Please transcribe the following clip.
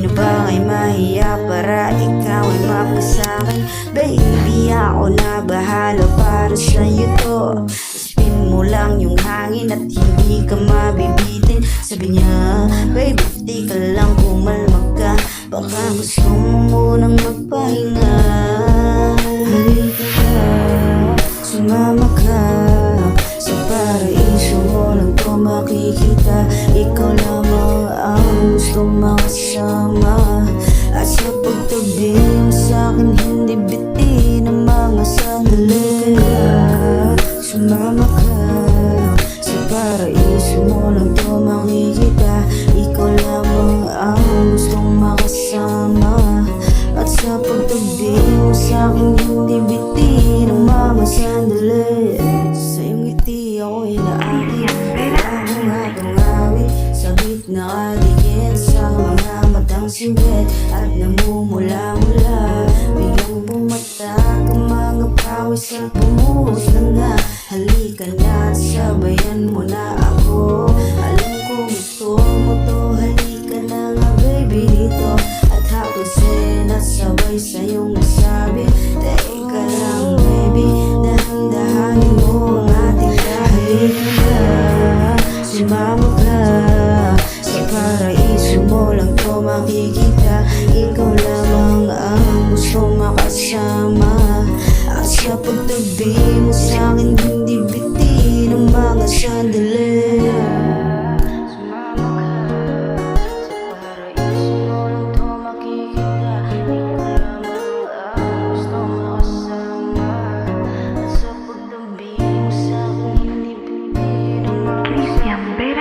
na ba ay mahiya para ikaw ay mapasakin? Baby, ako na bahala para sa'yo to. Spin mo lang yung hangin at hindi ka mabibitin. Sabi niya, baby, di ka lang kumalma ka. Baka gusto mo munang magpahinga. Halika ka, sumama ka. Sa paraiso mo lang to makikita. Ikaw lamang ang gusto makasama. At sa pagtabi mo sa'kin hindi bitin ang mga sandali. Sumama ka, sa paraiso mo lang to makikita. Ikaw lamang ang gustong makasama. At sa pagtabi mo sa'kin hindi bitin ang mga sandali. Sa iyong ngiti ako'y naakit, akong hatong-awit sa gitna kaligid sa mga matang singgit. At namumula-mula, biglang pumatak ang mga pawis at bumuhos na nga. Halika na at sabayan mo na ako. Alam ko gusto mo to, halika na nga baby dito. At hapusin at sabay sa'yong nasabi, teka lang baby, dahan-dahanin mo ang ating lahat. Halika na, sumama ka. Sa paraiso mo lang to makikita. Ikaw lamang ang gusto makasama. At sa pagtabi mo sa'kin hindi bitin ang mga sandali. Sumama ka, sa paraiso mo lang to makikita. Ikaw lamang ang gusto makasama. At sa pagtabi mo sa'kin hindi bitin ang mga sandali.